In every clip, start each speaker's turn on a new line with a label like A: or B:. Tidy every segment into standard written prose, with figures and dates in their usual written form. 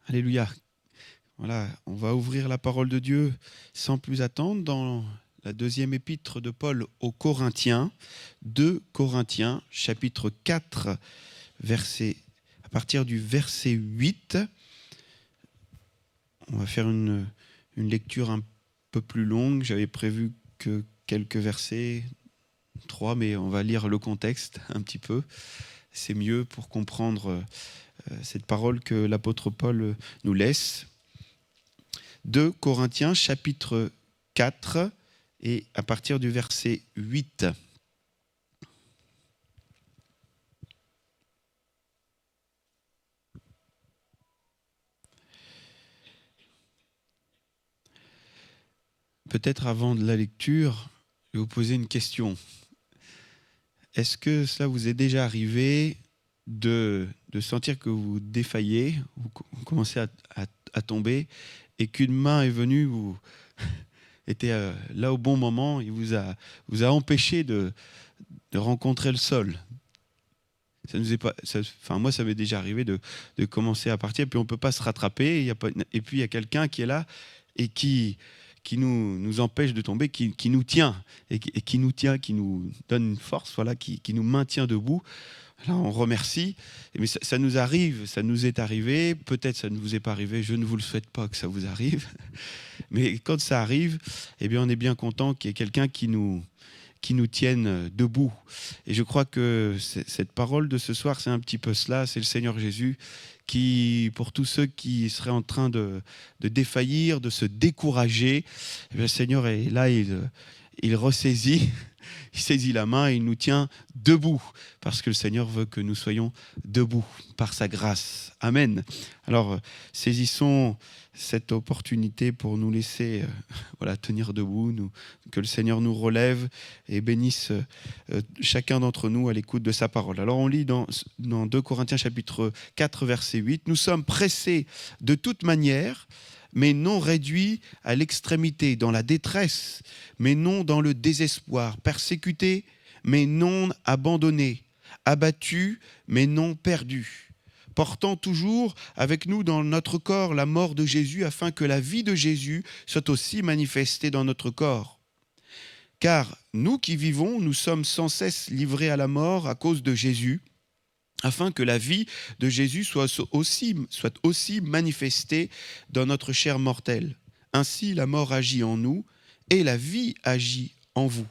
A: Alléluia. Voilà, on va ouvrir la parole de Dieu sans plus attendre dans la deuxième épître de Paul aux Corinthiens, 2 Corinthiens, chapitre 4, à partir du verset 8. On va faire une lecture un peu plus longue. J'avais prévu que quelques versets, 3, mais on va lire le contexte un petit peu. C'est mieux pour comprendre cette parole que l'apôtre Paul nous laisse. 2 Corinthiens chapitre 4 et à partir du verset 8. Peut-être avant de la lecture, je vais vous poser une question. Est-ce que cela vous est déjà arrivé de sentir que vous défaillez, vous commencez à tomber et qu'une main est venue, vous était là au bon moment, il vous a empêché de rencontrer le sol. Ça nous est pas, moi, ça m'est déjà arrivé de commencer à partir, puis on ne peut pas se rattraper, et puis il y a quelqu'un qui est là et qui nous empêche de tomber, qui nous tient, et qui nous tient, qui nous donne une force, voilà, qui nous maintient debout. Là, on remercie. Mais ça nous arrive, ça nous est arrivé, peut-être ça ne vous est pas arrivé, je ne vous le souhaite pas que ça vous arrive, mais quand ça arrive, eh bien, on est bien content qu'il y ait quelqu'un qui nous tienne debout. Et je crois que cette parole de ce soir, c'est un petit peu cela, c'est le Seigneur Jésus qui, pour tous ceux qui seraient en train de défaillir, de se décourager, eh bien, le Seigneur est là, il ressaisit, il saisit la main et il nous tient debout, parce que le Seigneur veut que nous soyons debout par sa grâce. Amen. Alors, saisissons cette opportunité pour nous laisser tenir debout, que le Seigneur nous relève et bénisse chacun d'entre nous à l'écoute de sa parole. Alors on lit dans 2 Corinthiens chapitre 4 verset 8, « Nous sommes pressés de toute manière, mais non réduits à l'extrémité, dans la détresse, mais non dans le désespoir, persécutés, mais non abandonnés, abattus, mais non perdus. Portant toujours avec nous dans notre corps la mort de Jésus, afin que la vie de Jésus soit aussi manifestée dans notre corps. Car nous qui vivons, nous sommes sans cesse livrés à la mort à cause de Jésus, afin que la vie de Jésus soit aussi manifestée dans notre chair mortelle. Ainsi, la mort agit en nous et la vie agit en vous.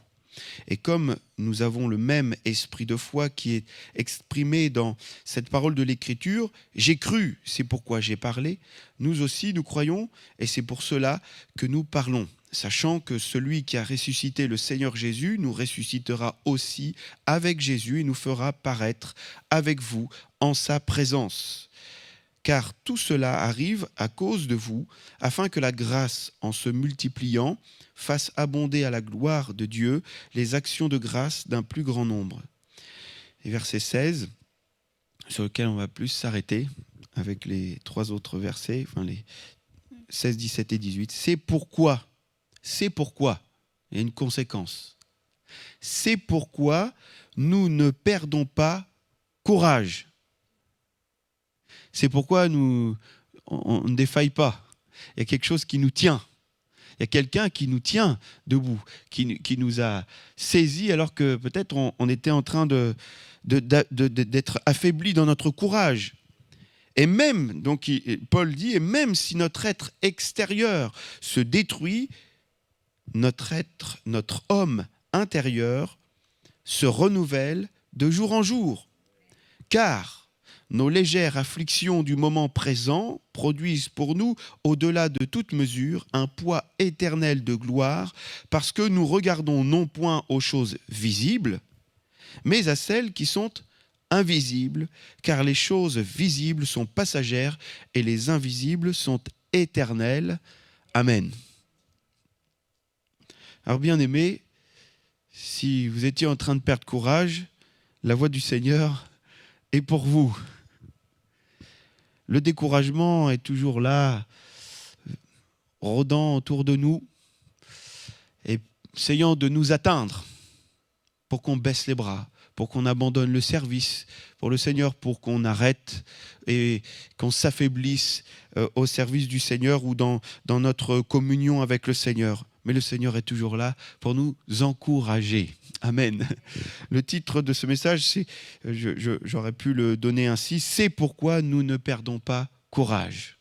A: Et comme nous avons le même esprit de foi qui est exprimé dans cette parole de l'Écriture, j'ai cru, c'est pourquoi j'ai parlé, nous aussi nous croyons, et c'est pour cela que nous parlons, sachant que celui qui a ressuscité le Seigneur Jésus nous ressuscitera aussi avec Jésus et nous fera paraître avec vous en sa présence. Car tout cela arrive à cause de vous, afin que la grâce, en se multipliant, fasse abonder à la gloire de Dieu les actions de grâce d'un plus grand nombre. » Et verset 16, sur lequel on va plus s'arrêter, avec les 3 autres versets, les 16, 17 et 18. C'est pourquoi, il y a une conséquence. C'est pourquoi nous ne perdons pas courage. C'est pourquoi on ne défaille pas. Il y a quelque chose qui nous tient. Il y a quelqu'un qui nous tient debout, qui nous a saisis alors que peut-être on était en train d'être affaibli dans notre courage. Et même, donc Paul dit, et même si notre être extérieur se détruit, notre homme intérieur se renouvelle de jour en jour. Car nos légères afflictions du moment présent produisent pour nous, au-delà de toute mesure, un poids éternel de gloire, parce que nous regardons non point aux choses visibles, mais à celles qui sont invisibles, car les choses visibles sont passagères et les invisibles sont éternelles. Amen. Alors bien aimés, si vous étiez en train de perdre courage, la voix du Seigneur est pour vous. Le découragement est toujours là, rôdant autour de nous, et essayant de nous atteindre pour qu'on baisse les bras, pour qu'on abandonne le service pour le Seigneur, pour qu'on arrête et qu'on s'affaiblisse au service du Seigneur ou dans notre communion avec le Seigneur. Mais le Seigneur est toujours là pour nous encourager. Amen. Le titre de ce message, c'est, j'aurais pu le donner ainsi, c'est pourquoi nous ne perdons pas courage.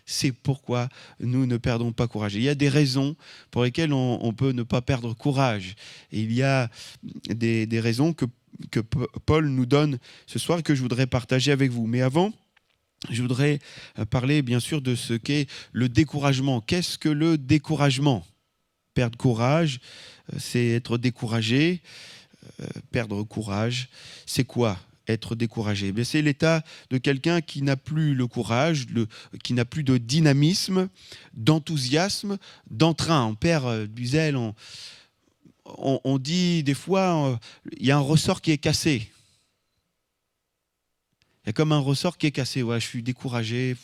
A: C'est pourquoi nous ne perdons pas courage. Il y a des raisons pour lesquelles on peut ne pas perdre courage. Et il y a des raisons que Paul nous donne ce soir et que je voudrais partager avec vous. Mais avant, je voudrais parler bien sûr de ce qu'est le découragement. Qu'est-ce que le découragement ? Perdre courage, c'est être découragé. Perdre courage, c'est quoi ? Être découragé, c'est l'état de quelqu'un qui n'a plus le courage, qui n'a plus de dynamisme, d'enthousiasme, d'entrain. On perd du zèle. On dit des fois, il y a un ressort qui est cassé. Il y a comme un ressort qui est cassé. Ouais, je suis découragé.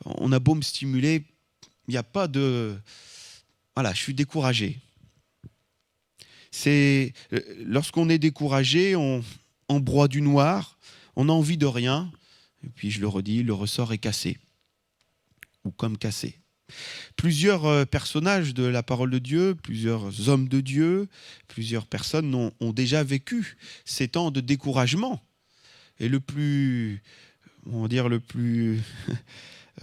A: On a beau me stimuler, il n'y a pas de... Voilà, je suis découragé. C'est lorsqu'on est découragé, on broie du noir, on n'a envie de rien, et puis je le redis, le ressort est cassé, ou comme cassé. Plusieurs personnages de la parole de Dieu, plusieurs hommes de Dieu, plusieurs personnes ont déjà vécu ces temps de découragement. Et le plus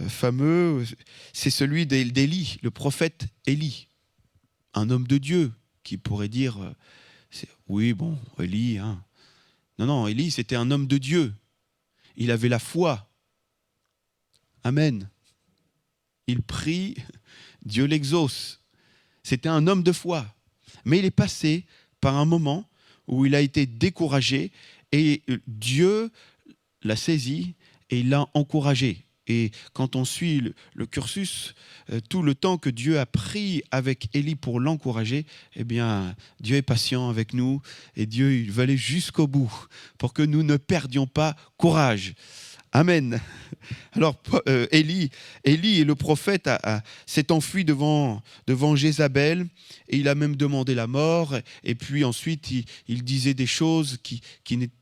A: fameux, c'est celui d'Élie, le prophète Élie, un homme de Dieu qui pourrait dire, oui, bon, Élie, hein. Non, Élie, c'était un homme de Dieu. Il avait la foi. Amen. Il prie, Dieu l'exauce. C'était un homme de foi. Mais il est passé par un moment où il a été découragé et Dieu l'a saisi et il l'a encouragé. Et quand on suit le cursus, tout le temps que Dieu a pris avec Élie pour l'encourager, eh bien, Dieu est patient avec nous et Dieu il veut aller jusqu'au bout pour que nous ne perdions pas courage. Amen. Alors, Élie et le prophète s'est enfui devant Jézabel et il a même demandé la mort. Et puis ensuite, il disait des choses qui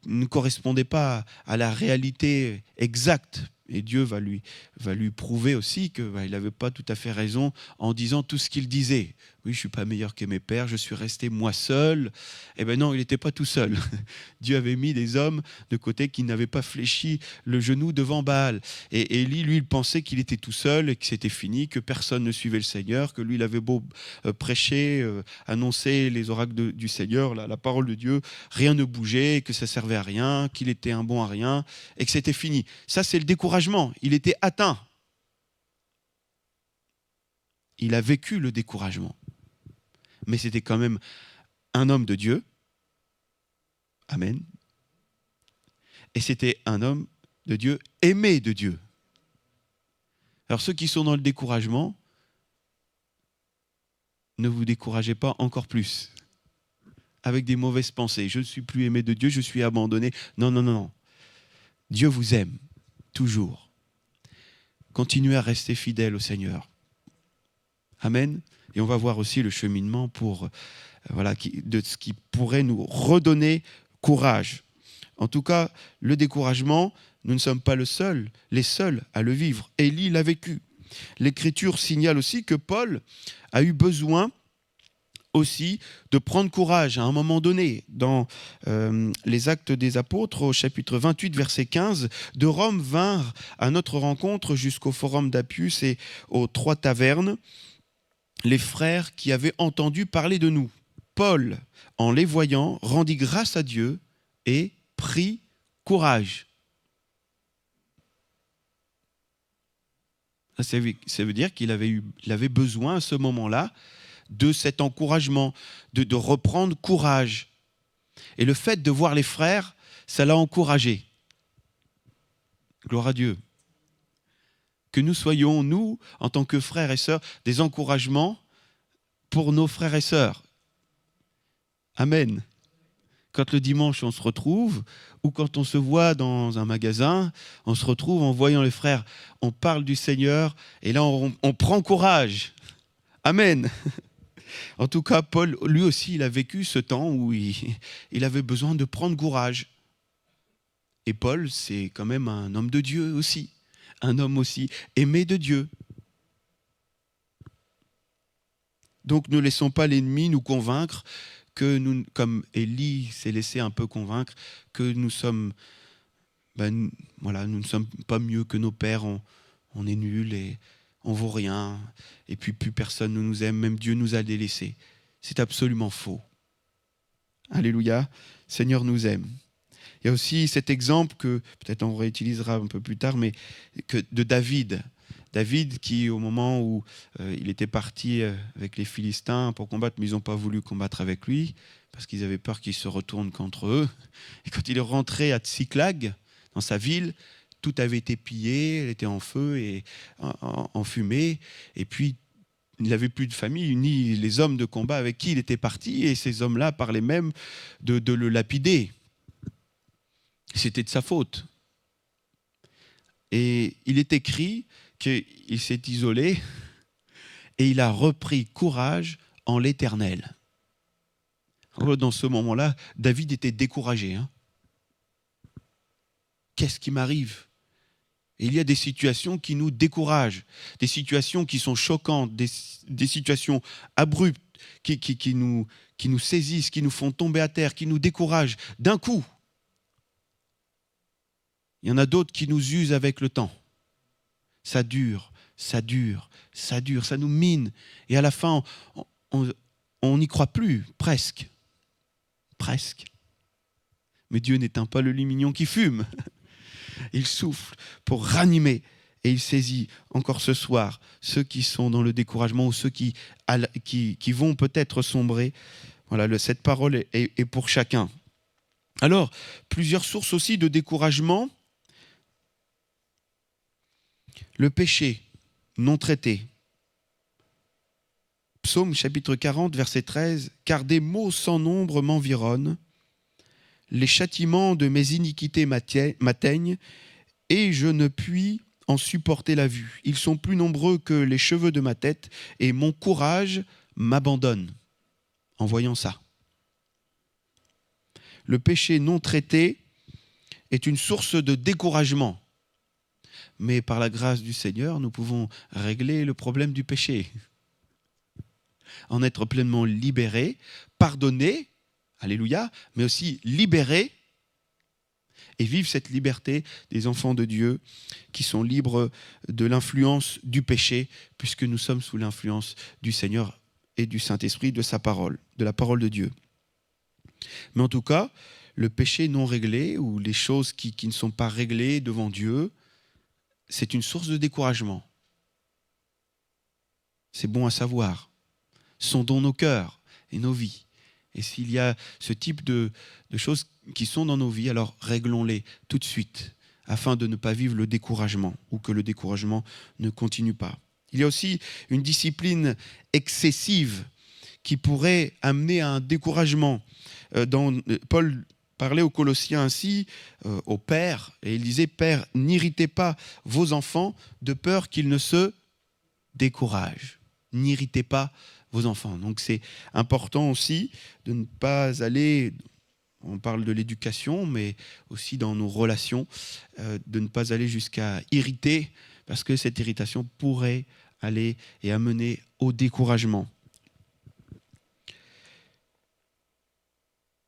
A: ne correspondaient pas à la réalité exacte. Et Dieu va lui prouver aussi qu'il n'avait pas tout à fait raison en disant tout ce qu'il disait. Oui, je ne suis pas meilleur que mes pères, je suis resté moi seul. Eh bien non, il n'était pas tout seul. Dieu avait mis des hommes de côté qui n'avaient pas fléchi le genou devant Baal. Et Élie, lui, il pensait qu'il était tout seul et que c'était fini, que personne ne suivait le Seigneur, que lui, il avait beau prêcher, annoncer les oracles du Seigneur, la parole de Dieu, rien ne bougeait, que ça ne servait à rien, qu'il était un bon à rien et que c'était fini. Ça, c'est le découragement. Il était atteint. Il a vécu le découragement. Mais c'était quand même un homme de Dieu. Amen. Et c'était un homme de Dieu, aimé de Dieu. Alors ceux qui sont dans le découragement, ne vous découragez pas encore plus. Avec des mauvaises pensées. Je ne suis plus aimé de Dieu, je suis abandonné. Non. Dieu vous aime, toujours. Continuez à rester fidèle au Seigneur. Amen. Et on va voir aussi le cheminement de ce qui pourrait nous redonner courage. En tout cas, le découragement, nous ne sommes pas les seuls à le vivre. Élie l'a vécu. L'Écriture signale aussi que Paul a eu besoin aussi de prendre courage à un moment donné. Dans les Actes des Apôtres, au chapitre 28, verset 15, de Rome vinrent à notre rencontre jusqu'au forum d'Appius et aux 3 tavernes les frères qui avaient entendu parler de nous. Paul, en les voyant, rendit grâce à Dieu et prit courage. Ça veut dire qu'il avait besoin à ce moment-là de cet encouragement, de reprendre courage. Et le fait de voir les frères, ça l'a encouragé. Gloire à Dieu. Que nous soyons, nous, en tant que frères et sœurs, des encouragements pour nos frères et sœurs. Amen. Quand le dimanche, on se retrouve, ou quand on se voit dans un magasin, on se retrouve en voyant les frères, on parle du Seigneur, et là, on prend courage. Amen. En tout cas, Paul, lui aussi, il a vécu ce temps où il avait besoin de prendre courage. Et Paul, c'est quand même un homme de Dieu aussi, un homme aussi aimé de Dieu. Donc ne laissons pas l'ennemi nous convaincre que nous, comme Élie s'est laissé un peu convaincre, que nous sommes, voilà, nous ne sommes pas mieux que nos pères, on est nuls et on vaut rien, et puis plus personne ne nous aime, même Dieu nous a délaissés. C'est absolument faux. Alléluia, Seigneur nous aime. Il y a aussi cet exemple que peut-être on réutilisera un peu plus tard, mais de David. David qui, au moment où il était parti avec les Philistins pour combattre, mais ils n'ont pas voulu combattre avec lui, parce qu'ils avaient peur qu'il se retourne contre eux. Et quand il est rentré à Tsiklag, dans sa ville, tout avait été pillé, elle était en feu et en fumée. Et puis, il n'avait plus de famille, ni les hommes de combat avec qui il était parti. Et ces hommes-là parlaient même de le lapider. C'était de sa faute. Et il est écrit qu'il s'est isolé et il a repris courage en l'Éternel. Dans ce moment-là, David était découragé. Qu'est-ce qui m'arrive ? Et il y a des situations qui nous découragent, des situations qui sont choquantes, des situations abruptes qui nous saisissent, qui nous font tomber à terre, qui nous découragent d'un coup. Il y en a d'autres qui nous usent avec le temps. Ça dure, ça dure, ça dure, ça nous mine. Et à la fin, on n'y croit plus, presque. Presque. Mais Dieu n'éteint pas le lit mignon qui fume. Il souffle pour ranimer. Et il saisit encore ce soir ceux qui sont dans le découragement ou ceux qui vont peut-être sombrer. Voilà, cette parole est pour chacun. Alors, plusieurs sources aussi de découragement. Le péché non traité. Psaume chapitre 40, verset 13. « Car des maux sans nombre m'environnent, les châtiments de mes iniquités m'atteignent, et je ne puis en supporter la vue. Ils sont plus nombreux que les cheveux de ma tête, et mon courage m'abandonne. » En voyant ça. Le péché non traité est une source de découragement. Mais par la grâce du Seigneur, nous pouvons régler le problème du péché. En être pleinement libérés, pardonnés, alléluia, mais aussi libérés et vivre cette liberté des enfants de Dieu qui sont libres de l'influence du péché, puisque nous sommes sous l'influence du Seigneur et du Saint-Esprit, de sa parole, de la parole de Dieu. Mais en tout cas, le péché non réglé ou les choses qui ne sont pas réglées devant Dieu, c'est une source de découragement. C'est bon à savoir. Sondons nos cœurs et nos vies. Et s'il y a ce type de choses qui sont dans nos vies, alors réglons-les tout de suite, afin de ne pas vivre le découragement ou que le découragement ne continue pas. Il y a aussi une discipline excessive qui pourrait amener à un découragement. Paul parlait aux Colossiens ainsi, aux pères, et il disait « Père, n'irritez pas vos enfants de peur qu'ils ne se découragent. » N'irritez pas vos enfants. Donc c'est important aussi de ne pas aller, on parle de l'éducation, mais aussi dans nos relations, de ne pas aller jusqu'à irriter, parce que cette irritation pourrait aller et amener au découragement.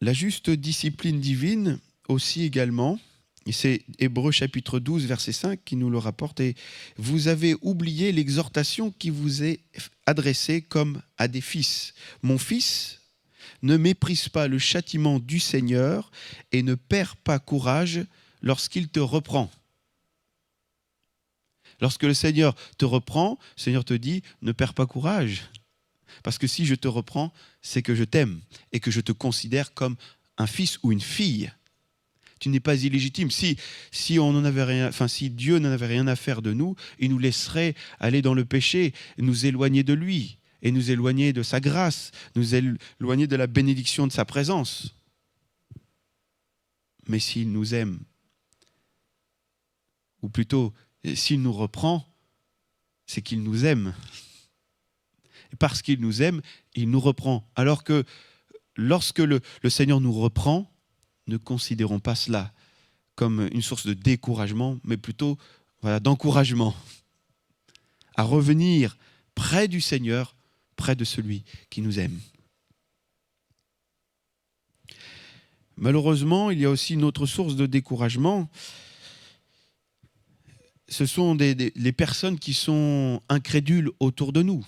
A: La juste discipline divine aussi également, et c'est Hébreux chapitre 12, verset 5 qui nous le rapporte. Et vous avez oublié l'exhortation qui vous est adressée comme à des fils. Mon fils, ne méprise pas le châtiment du Seigneur et ne perds pas courage lorsqu'il te reprend. Lorsque le Seigneur te reprend, le Seigneur te dit, ne perds pas courage. Parce que si je te reprends, c'est que je t'aime et que je te considère comme un fils ou une fille. Tu n'es pas illégitime. Si Dieu n'en avait rien à faire de nous, il nous laisserait aller dans le péché, nous éloigner de lui, et nous éloigner de sa grâce, nous éloigner de la bénédiction de sa présence. Mais s'il nous aime, ou plutôt, s'il nous reprend, c'est qu'il nous aime. Parce qu'il nous aime, il nous reprend. Alors que lorsque le Seigneur nous reprend, ne considérons pas cela comme une source de découragement, mais plutôt d'encouragement à revenir près du Seigneur, près de celui qui nous aime. Malheureusement, il y a aussi une autre source de découragement. Ce sont les personnes qui sont incrédules autour de nous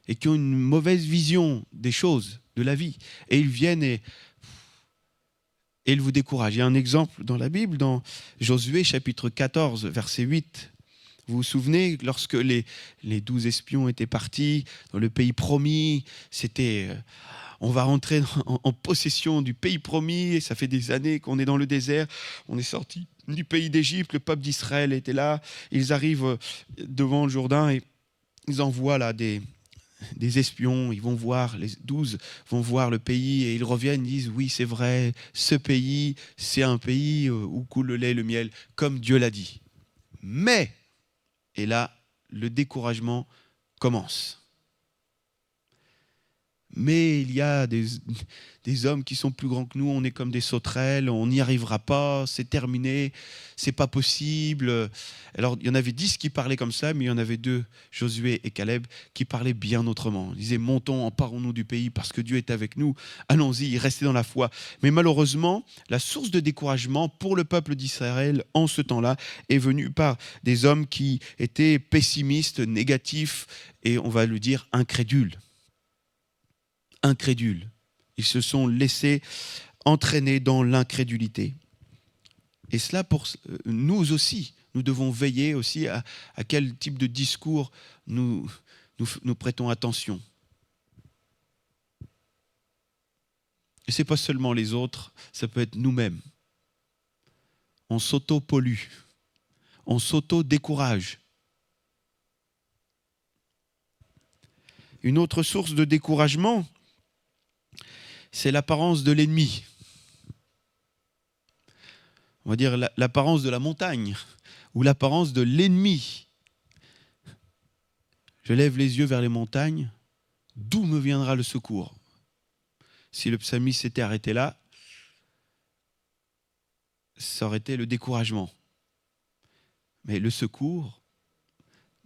A: et qui ont une mauvaise vision des choses, de la vie. Et ils viennent et ils vous découragent. Il y a un exemple dans la Bible, dans Josué chapitre 14, verset 8. Vous vous souvenez, lorsque les 12 espions étaient partis dans le pays promis, c'était... on va rentrer en possession du pays promis, et ça fait des années qu'on est dans le désert, on est sorti du pays d'Égypte, le peuple d'Israël était là, ils arrivent devant le Jourdain et ils envoient là des espions, ils vont voir, les 12 vont voir le pays et ils reviennent, ils disent oui c'est vrai, ce pays c'est un pays où coule le lait et le miel, comme Dieu l'a dit. Mais, et là le découragement commence. Mais il y a des hommes qui sont plus grands que nous, on est comme des sauterelles, on n'y arrivera pas, c'est terminé, c'est pas possible. Alors il y en avait 10 qui parlaient comme ça, mais il y en avait 2, Josué et Caleb, qui parlaient bien autrement. Ils disaient montons, emparons-nous du pays parce que Dieu est avec nous, allons-y, restez dans la foi. Mais malheureusement, la source de découragement pour le peuple d'Israël en ce temps-là est venue par des hommes qui étaient pessimistes, négatifs et on va le dire incrédules. Incrédules. Ils se sont laissés entraîner dans l'incrédulité. Et cela pour nous aussi, nous devons veiller aussi à quel type de discours nous prêtons attention. Et ce n'est pas seulement les autres, ça peut être nous-mêmes. On s'auto-pollue, on s'auto-décourage. Une autre source de découragement, c'est l'apparence de l'ennemi. On va dire l'apparence de la montagne ou l'apparence de l'ennemi. Je lève les yeux vers les montagnes, d'où me viendra le secours? Si le psalmiste s'était arrêté là, ça aurait été le découragement. Mais le secours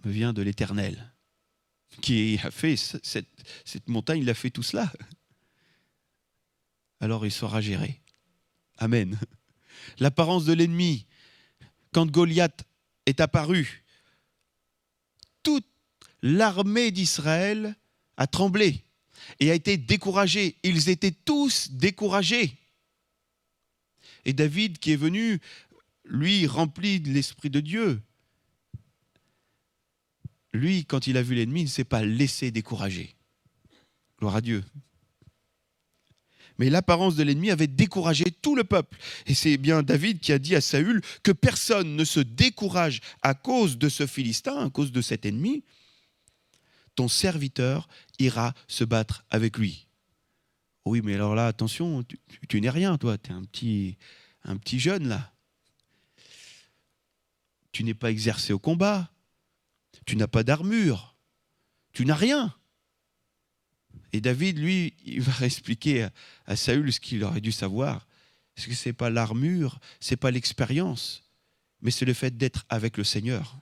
A: me vient de l'Éternel, qui a fait cette montagne, il a fait tout cela. Alors il saura gérer. Amen. L'apparence de l'ennemi, quand Goliath est apparu, toute l'armée d'Israël a tremblé et a été découragée. Ils étaient tous découragés. Et David qui est venu, lui, rempli de l'Esprit de Dieu, lui, quand il a vu l'ennemi, il ne s'est pas laissé décourager. Gloire à Dieu. Mais l'apparence de l'ennemi avait découragé tout le peuple. Et c'est bien David qui a dit à Saül que personne ne se décourage à cause de ce Philistin, à cause de cet ennemi. Ton serviteur ira se battre avec lui. Oui, mais alors là, attention, tu n'es rien, toi. Tu es un petit jeune, là. Tu n'es pas exercé au combat. Tu n'as pas d'armure. Tu n'as rien. Et David, lui, il va expliquer à Saül ce qu'il aurait dû savoir. Parce que ce n'est pas l'armure, ce n'est pas l'expérience, mais c'est le fait d'être avec le Seigneur.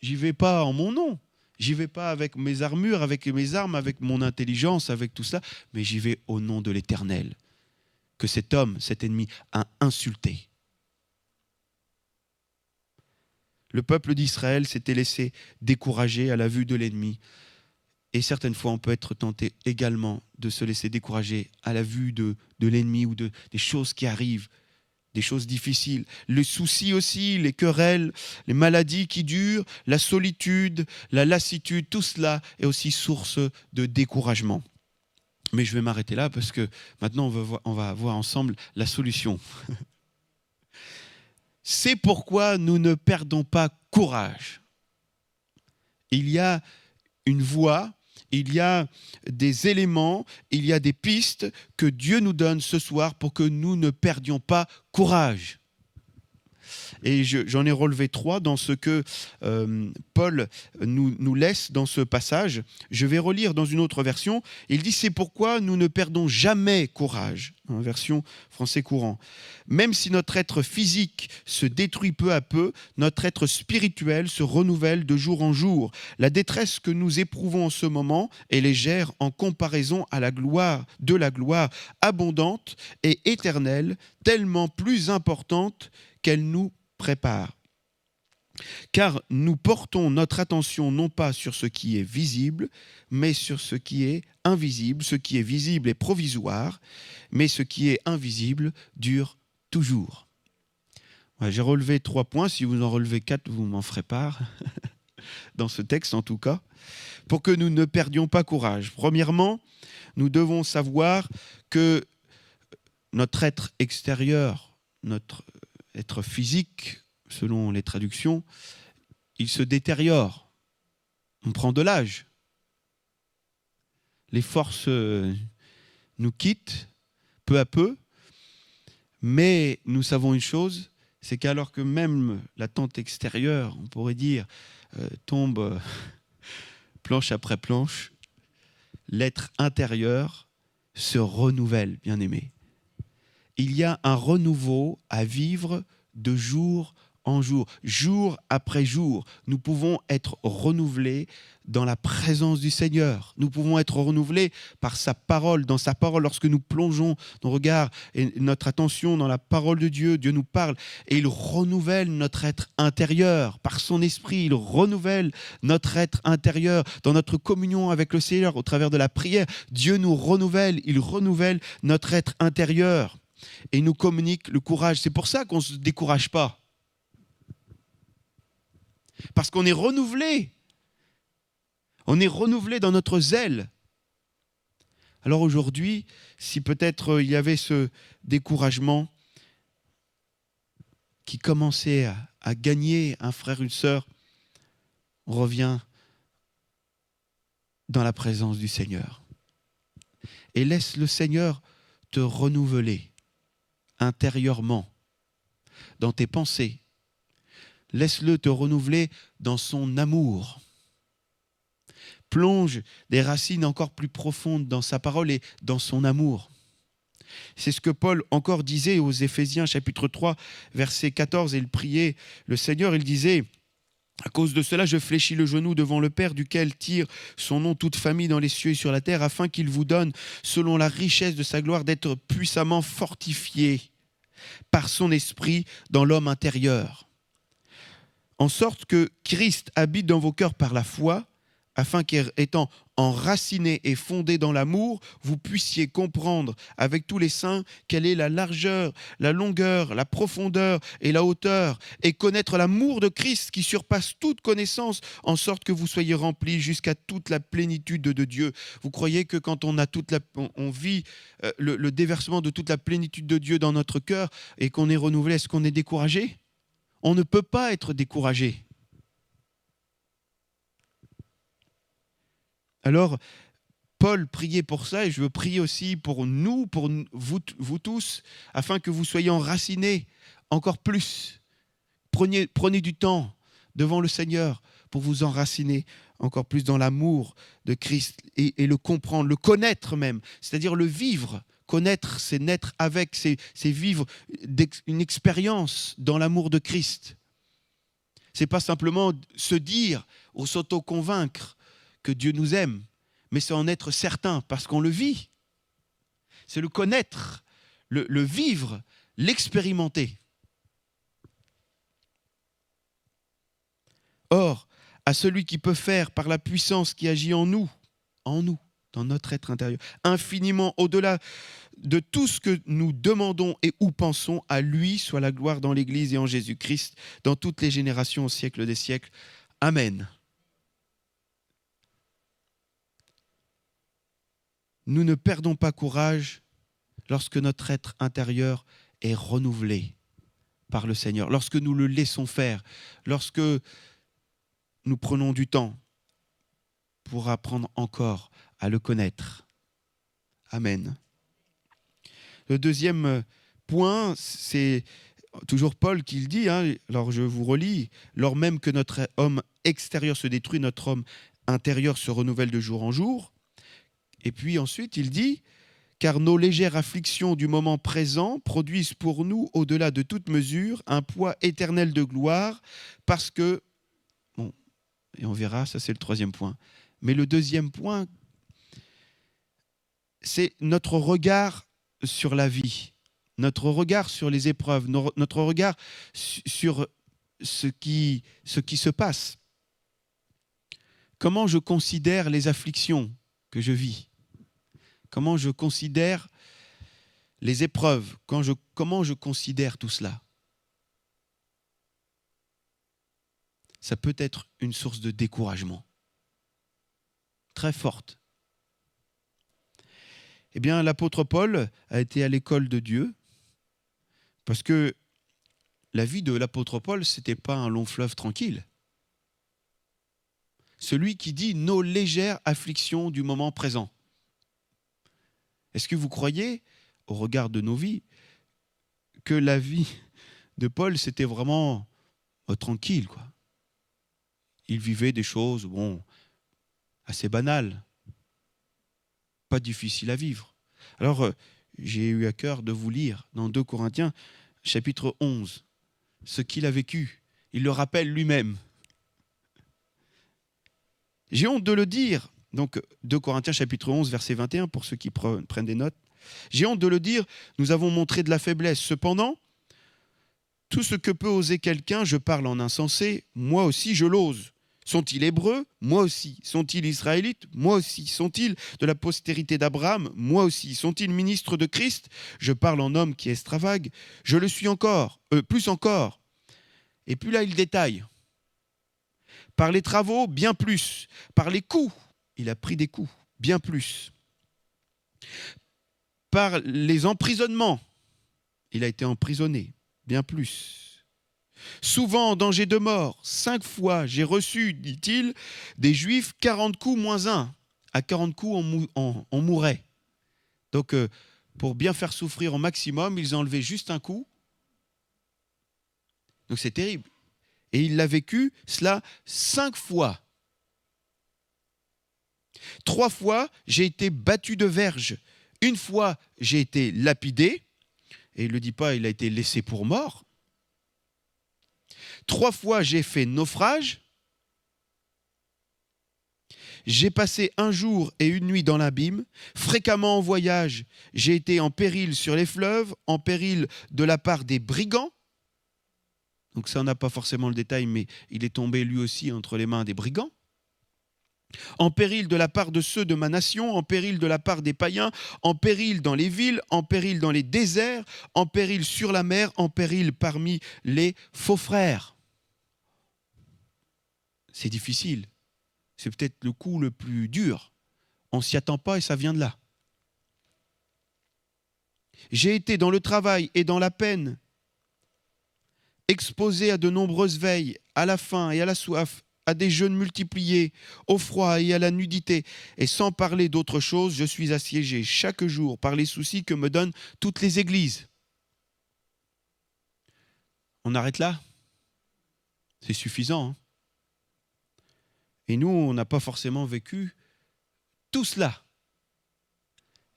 A: J'y vais pas en mon nom. J'y vais pas avec mes armures, avec mes armes, avec mon intelligence, avec tout ça, mais j'y vais au nom de l'Éternel, que cet homme, cet ennemi, a insulté. Le peuple d'Israël s'était laissé décourager à la vue de l'ennemi. Et certaines fois, on peut être tenté également de se laisser décourager à la vue de l'ennemi ou des choses qui arrivent, des choses difficiles. Les soucis aussi, les querelles, les maladies qui durent, la solitude, la lassitude, tout cela est aussi source de découragement. Mais je vais m'arrêter là parce que maintenant, on va voir ensemble la solution. C'est pourquoi nous ne perdons pas courage. Il y a une voie, il y a des éléments, il y a des pistes que Dieu nous donne ce soir pour que nous ne perdions pas courage. Et j'en ai relevé 3 dans ce que Paul nous laisse dans ce passage. Je vais relire dans une autre version. Il dit « C'est pourquoi nous ne perdons jamais courage », en version français courant. « Même si notre être physique se détruit peu à peu, notre être spirituel se renouvelle de jour en jour. La détresse que nous éprouvons en ce moment est légère en comparaison à la gloire abondante et éternelle, tellement plus importante qu'elle nous prépare. Car nous portons notre attention non pas sur ce qui est visible, mais sur ce qui est invisible. Ce qui est visible est provisoire, mais ce qui est invisible dure toujours. » J'ai relevé 3 points. Si vous en relevez 4, vous m'en ferez part, dans ce texte en tout cas, pour que nous ne perdions pas courage. Premièrement, nous devons savoir que notre être extérieur, notre être physique, selon les traductions, il se détériore. On prend de l'âge. Les forces nous quittent peu à peu, mais nous savons une chose, c'est qu'alors que même la tente extérieure, on pourrait dire, tombe planche après planche, l'être intérieur se renouvelle, bien-aimé. Il y a un renouveau à vivre de jour en jour, jour après jour. Nous pouvons être renouvelés dans la présence du Seigneur. Nous pouvons être renouvelés par sa parole, dans sa parole. Lorsque nous plongeons nos regards et notre attention dans la parole de Dieu, Dieu nous parle et il renouvelle notre être intérieur. Par son esprit, il renouvelle notre être intérieur. Dans notre communion avec le Seigneur, au travers de la prière, Dieu nous renouvelle, il renouvelle notre être intérieur et il nous communique le courage. C'est pour ça qu'on ne se décourage pas. Parce qu'on est renouvelé. On est renouvelé dans notre zèle. Alors aujourd'hui, si peut-être il y avait ce découragement qui commençait à gagner un frère, une sœur, on revient dans la présence du Seigneur. Et laisse le Seigneur te renouveler intérieurement, dans tes pensées. Laisse-le te renouveler dans son amour. Plonge des racines encore plus profondes dans sa parole et dans son amour. C'est ce que Paul encore disait aux Éphésiens chapitre 3, verset 14, et il priait le Seigneur, il disait « À cause de cela, je fléchis le genou devant le Père, duquel tire son nom toute famille dans les cieux et sur la terre, afin qu'il vous donne, selon la richesse de sa gloire, d'être puissamment fortifié par son esprit dans l'homme intérieur. En sorte que Christ habite dans vos cœurs par la foi, afin qu'étant enracinés et fondés dans l'amour, vous puissiez comprendre avec tous les saints quelle est la largeur, la longueur, la profondeur et la hauteur, et connaître l'amour de Christ qui surpasse toute connaissance, en sorte que vous soyez remplis jusqu'à toute la plénitude de Dieu. » Vous croyez que quand on vit le déversement de toute la plénitude de Dieu dans notre cœur et qu'on est renouvelé, est-ce qu'on est découragé ? On ne peut pas être découragé. Alors, Paul priait pour ça, et je veux prier aussi pour nous, pour vous tous, afin que vous soyez enracinés encore plus. Prenez du temps devant le Seigneur pour vous enraciner encore plus dans l'amour de Christ et le comprendre, le connaître même, c'est-à-dire le vivre. Connaître, c'est naître avec, c'est vivre une expérience dans l'amour de Christ. Ce n'est pas simplement se dire ou s'auto-convaincre que Dieu nous aime, mais c'est en être certain parce qu'on le vit. C'est le connaître, le vivre, l'expérimenter. Or, à celui qui peut faire par la puissance qui agit en nous, dans notre être intérieur, infiniment au-delà de tout ce que nous demandons et ou pensons, à lui soit la gloire dans l'Église et en Jésus-Christ, dans toutes les générations au siècle des siècles. Amen. Nous ne perdons pas courage lorsque notre être intérieur est renouvelé par le Seigneur, lorsque nous le laissons faire, lorsque nous prenons du temps pour apprendre encore à le connaître. Amen. Le deuxième point, c'est toujours Paul qui le dit, hein, alors je vous relis, lors même que notre homme extérieur se détruit, notre homme intérieur se renouvelle de jour en jour. Et puis ensuite, il dit, car nos légères afflictions du moment présent produisent pour nous, au-delà de toute mesure, un poids éternel de gloire, parce que, bon, et on verra, ça c'est le troisième point. Mais le deuxième point, c'est notre regard sur la vie, notre regard sur les épreuves, notre regard sur ce qui se passe. Comment je considère les afflictions que je vis? Comment je considère les épreuves? Comment je considère tout cela? Ça peut être une source de découragement très forte. Eh bien, l'apôtre Paul a été à l'école de Dieu parce que la vie de l'apôtre Paul, ce n'était pas un long fleuve tranquille. Celui qui dit nos légères afflictions du moment présent. Est-ce que vous croyez, au regard de nos vies, que la vie de Paul, c'était vraiment tranquille, quoi? Il vivait des choses, assez banales, pas difficiles à vivre. Alors, j'ai eu à cœur de vous lire dans 2 Corinthiens, chapitre 11, ce qu'il a vécu. Il le rappelle lui-même. J'ai honte de le dire. Donc, 2 Corinthiens, chapitre 11, verset 21, pour ceux qui prennent des notes. J'ai honte de le dire, nous avons montré de la faiblesse. Cependant, tout ce que peut oser quelqu'un, je parle en insensé, moi aussi je l'ose. Sont-ils hébreux? Moi aussi. Sont-ils israélites? Moi aussi. Sont-ils de la postérité d'Abraham? Moi aussi. Sont-ils ministres de Christ? Je parle en homme qui extravague. Je le suis encore, plus encore. Et puis là, il détaille. Par les travaux, bien plus. Par les coups, il a pris des coups, bien plus. Par les emprisonnements, il a été emprisonné, bien plus. Souvent en danger de mort, 5 fois j'ai reçu, dit-il, des Juifs 40 coups moins 1. À 40 coups, on mourait. Donc, pour bien faire souffrir au maximum, ils enlevaient juste un coup. Donc c'est terrible. Et il l'a vécu, cela 5 fois. 3 fois, j'ai été battu de verge. 1 fois, j'ai été lapidé. Et il ne le dit pas, il a été laissé pour mort. 3 fois, j'ai fait naufrage. J'ai passé 1 jour et 1 nuit dans l'abîme. Fréquemment en voyage, j'ai été en péril sur les fleuves, en péril de la part des brigands. Donc ça, on n'a pas forcément le détail, mais il est tombé lui aussi entre les mains des brigands. En péril de la part de ceux de ma nation, en péril de la part des païens, en péril dans les villes, en péril dans les déserts, en péril sur la mer, en péril parmi les faux frères. C'est difficile. C'est peut-être le coup le plus dur. On ne s'y attend pas et ça vient de là. J'ai été dans le travail et dans la peine, exposé à de nombreuses veilles, à la faim et à la soif, à des jeûnes multipliés, au froid et à la nudité. Et sans parler d'autre chose, je suis assiégé chaque jour par les soucis que me donnent toutes les églises. On arrête là? C'est suffisant, hein? Et nous, on n'a pas forcément vécu tout cela.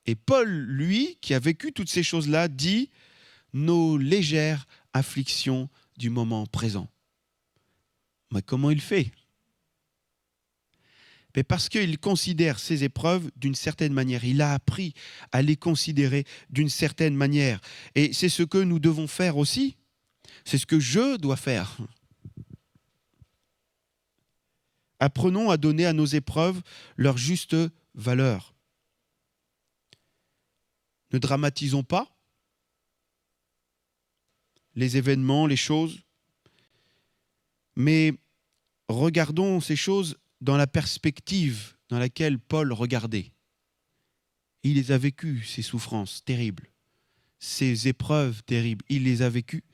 A: Et Paul, lui, qui a vécu toutes ces choses-là, dit « nos légères afflictions du moment présent ». Mais comment il fait? Mais parce qu'il considère ces épreuves d'une certaine manière. Il a appris à les considérer d'une certaine manière. Et c'est ce que nous devons faire aussi. C'est ce que je dois faire. Apprenons à donner à nos épreuves leur juste valeur. Ne dramatisons pas les événements, les choses, mais regardons ces choses dans la perspective dans laquelle Paul regardait. Il les a vécues, ces souffrances terribles, ces épreuves terribles. Il les a vécues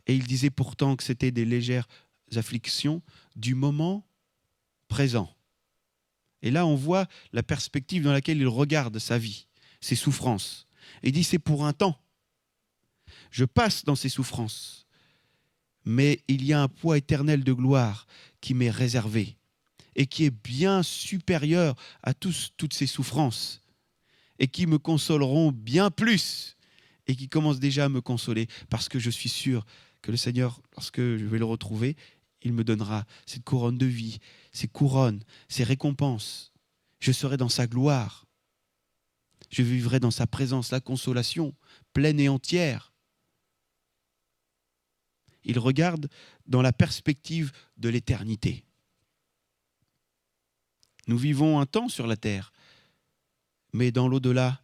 A: et il disait pourtant que c'était des légères afflictions du moment présent. Et là, on voit la perspective dans laquelle il regarde sa vie, ses souffrances. Et il dit, c'est pour un temps. Je passe dans ces souffrances. mais il y a un poids éternel de gloire qui m'est réservé et qui est bien supérieur à toutes ces souffrances et qui me consoleront bien plus et qui commence déjà à me consoler parce que je suis sûr que le Seigneur, lorsque je vais le retrouver, il me donnera cette couronne de vie, ces couronnes, ces récompenses. Je serai dans sa gloire. Je vivrai dans sa présence, la consolation pleine et entière. Il regarde dans la perspective de l'éternité. Nous vivons un temps sur la terre, mais dans l'au-delà,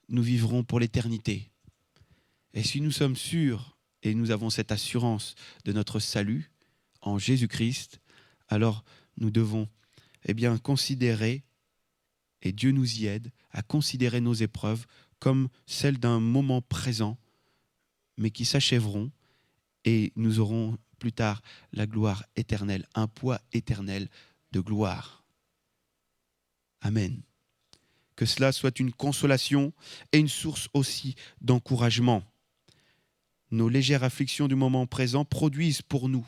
A: nous vivrons pour l'éternité. Et si nous sommes sûrs et nous avons cette assurance de notre salut en Jésus-Christ, alors nous devons considérer, et Dieu nous y aide, à considérer nos épreuves comme celles d'un moment présent, mais qui s'achèveront, et nous aurons plus tard la gloire éternelle, un poids éternel de gloire. Amen. Que cela soit une consolation et une source aussi d'encouragement. Nos légères afflictions du moment présent produisent pour nous,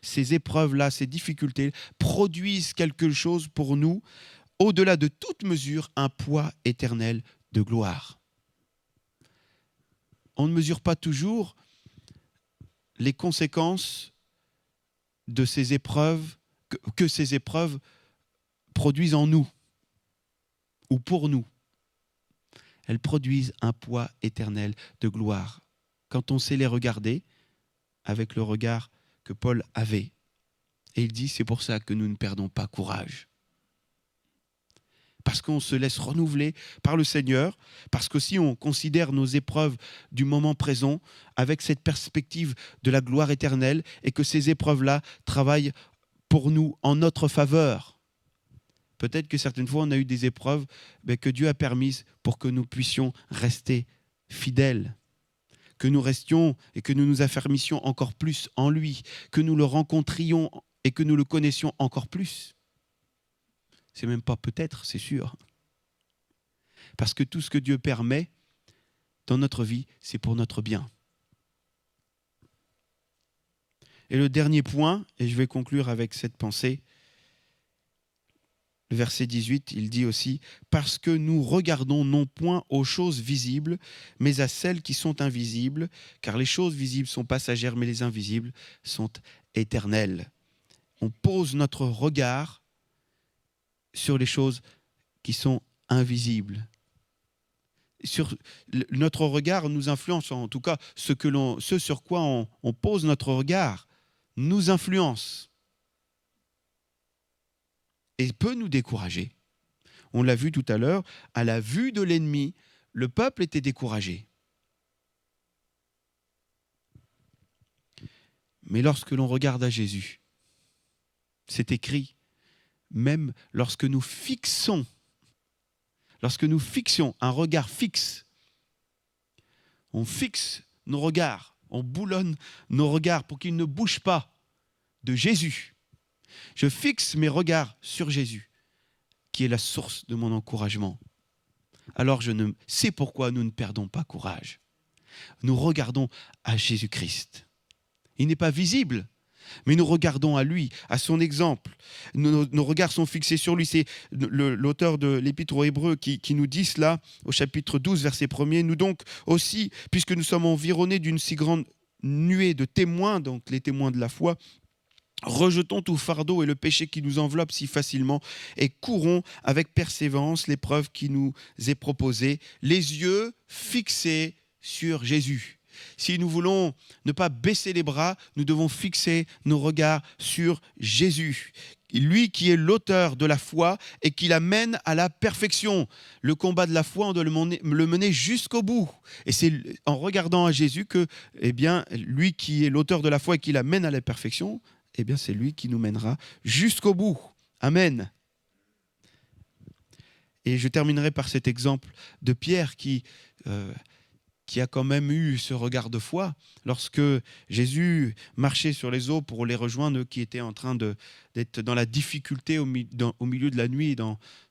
A: ces épreuves-là, ces difficultés produisent quelque chose pour nous, au-delà de toute mesure, un poids éternel de gloire. On ne mesure pas toujours les conséquences de ces épreuves, que ces épreuves produisent en nous ou pour nous. Elles produisent un poids éternel de gloire. Quand on sait les regarder avec le regard que Paul avait. Et il dit, c'est pour ça que nous ne perdons pas courage. Parce qu'on se laisse renouveler par le Seigneur, parce qu'aussi on considère nos épreuves du moment présent avec cette perspective de la gloire éternelle et que ces épreuves-là travaillent pour nous en notre faveur. Peut-être que certaines fois on a eu des épreuves que Dieu a permises pour que nous puissions rester fidèles, que nous restions et que nous nous affermissions encore plus en lui, que nous le rencontrions et que nous le connaissions encore plus. C'est même pas peut-être, c'est sûr. Parce que tout ce que Dieu permet dans notre vie, c'est pour notre bien. Et le dernier point, et je vais conclure avec cette pensée, le verset 18, il dit aussi « Parce que nous regardons non point aux choses visibles, mais à celles qui sont invisibles, car les choses visibles sont passagères, mais les invisibles sont éternelles. » On pose notre regard sur les choses qui sont invisibles. Notre regard nous influence, en tout cas ce sur quoi on pose notre regard nous influence et peut nous décourager. On l'a vu tout à l'heure, à la vue de l'ennemi, le peuple était découragé. Mais lorsque l'on regarde à Jésus, c'est écrit, même lorsque nous fixions un regard fixe, on fixe nos regards, on boulonne nos regards pour qu'ils ne bougent pas de Jésus. Je fixe mes regards sur Jésus, qui est la source de mon encouragement. Alors c'est pourquoi nous ne perdons pas courage. Nous regardons à Jésus-Christ. Il n'est pas visible, mais nous regardons à lui, à son exemple. Nos regards sont fixés sur lui. C'est l'auteur de l'Épître aux Hébreux qui nous dit cela au chapitre 12, verset 1er. Nous donc aussi, puisque nous sommes environnés d'une si grande nuée de témoins, donc les témoins de la foi, rejetons tout fardeau et le péché qui nous enveloppe si facilement et courons avec persévérance l'épreuve qui nous est proposée, les yeux fixés sur Jésus. Si nous voulons ne pas baisser les bras, nous devons fixer nos regards sur Jésus, lui qui est l'auteur de la foi et qui la mène à la perfection. Le combat de la foi, on doit le mener jusqu'au bout. Et c'est en regardant à Jésus que, lui qui est l'auteur de la foi et qui la mène à la perfection, c'est lui qui nous mènera jusqu'au bout. Amen. Et je terminerai par cet exemple de Pierre qui qui a quand même eu ce regard de foi lorsque Jésus marchait sur les eaux pour les rejoindre, qui étaient en train d'être dans la difficulté au milieu de la nuit,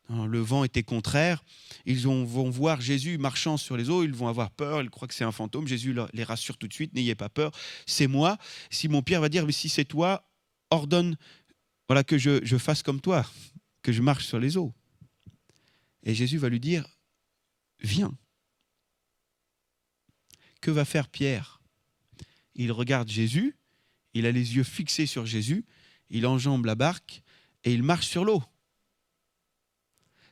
A: le vent était contraire. Ils vont voir Jésus marchant sur les eaux, ils vont avoir peur, ils croient que c'est un fantôme. Jésus les rassure tout de suite, n'ayez pas peur, c'est moi. Simon-Pierre va dire, mais si c'est toi, ordonne que je fasse comme toi, que je marche sur les eaux. Et Jésus va lui dire, viens. Que va faire Pierre? Il regarde Jésus, il a les yeux fixés sur Jésus, il enjambe la barque et il marche sur l'eau.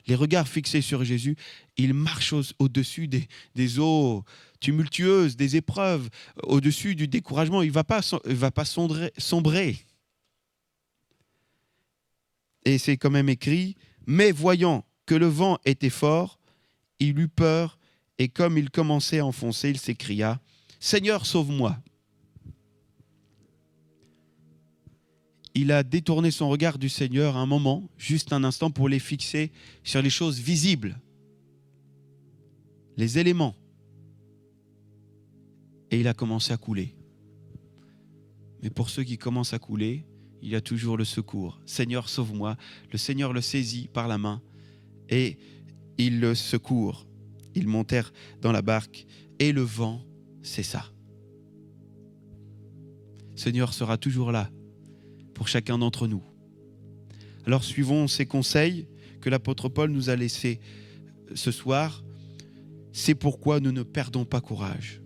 A: Les regards fixés sur Jésus, il marche au-dessus des eaux tumultueuses, des épreuves, au-dessus du découragement. Il ne va pas sombrer. Et c'est quand même écrit, mais voyant que le vent était fort, il eut peur. Et comme il commençait à enfoncer, il s'écria, « Seigneur, sauve-moi !» Il a détourné son regard du Seigneur un moment, juste un instant, pour les fixer sur les choses visibles, les éléments. Et il a commencé à couler. Mais pour ceux qui commencent à couler, il y a toujours le secours. « Seigneur, sauve-moi !» Le Seigneur le saisit par la main et il le secourt. Ils montèrent dans la barque et le vent cessa. Le Seigneur sera toujours là pour chacun d'entre nous. Alors suivons ces conseils que l'apôtre Paul nous a laissés ce soir. C'est pourquoi nous ne perdons pas courage.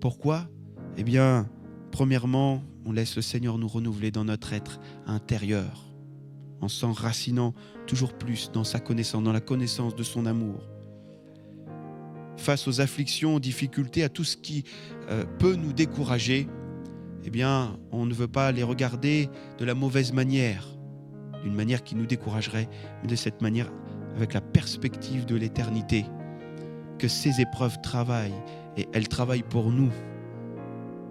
A: Pourquoi? Eh bien, premièrement, on laisse le Seigneur nous renouveler dans notre être intérieur, en s'enracinant toujours plus dans sa connaissance, dans la connaissance de son amour. Face aux afflictions, aux difficultés, à tout ce qui peut nous décourager, eh bien, on ne veut pas les regarder de la mauvaise manière, d'une manière qui nous découragerait, mais de cette manière avec la perspective de l'éternité, que ces épreuves travaillent, et elles travaillent pour nous.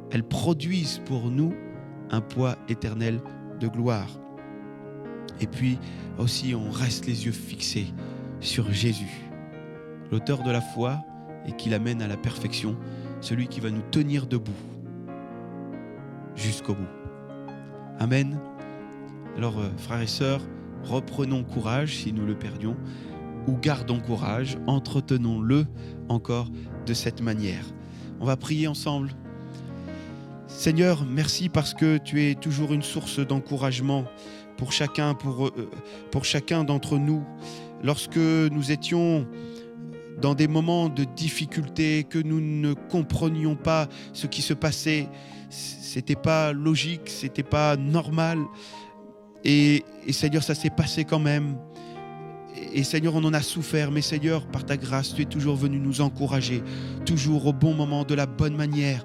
A: Elles produisent pour nous un poids éternel de gloire. Et puis aussi, on reste les yeux fixés sur Jésus, l'auteur de la foi, et qui l'amène à la perfection, celui qui va nous tenir debout jusqu'au bout. Amen. Alors, frères et sœurs, reprenons courage si nous le perdions, ou gardons courage, entretenons-le encore de cette manière. On va prier ensemble. Seigneur, merci parce que tu es toujours une source d'encouragement pour chacun d'entre nous. Lorsque nous étions dans des moments de difficulté, que nous ne comprenions pas ce qui se passait, c'était pas logique, c'était pas normal. Et Seigneur, ça s'est passé quand même. Et Seigneur, on en a souffert, mais Seigneur, par ta grâce, tu es toujours venu nous encourager, toujours au bon moment, de la bonne manière.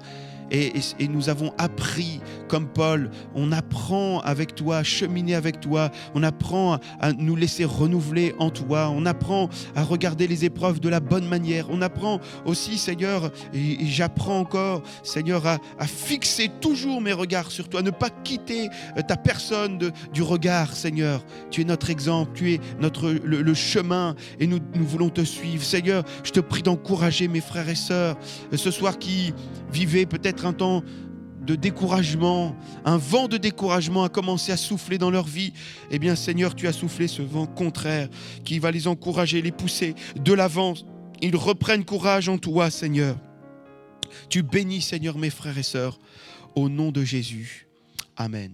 A: Et nous avons appris, comme Paul, on apprend avec toi, à cheminer avec toi, on apprend à nous laisser renouveler en toi, on apprend à regarder les épreuves de la bonne manière, on apprend aussi, Seigneur, et j'apprends encore, Seigneur, à fixer toujours mes regards sur toi, ne pas quitter ta personne du regard, Seigneur. Tu es notre exemple, tu es le chemin, et nous voulons te suivre. Seigneur, je te prie d'encourager mes frères et sœurs ce soir qui vivaient peut-être un temps de découragement, un vent de découragement a commencé à souffler dans leur vie. Eh bien, Seigneur, tu as soufflé ce vent contraire qui va les encourager, les pousser de l'avant. Ils reprennent courage en toi, Seigneur. Tu bénis, Seigneur, mes frères et sœurs, au nom de Jésus. Amen.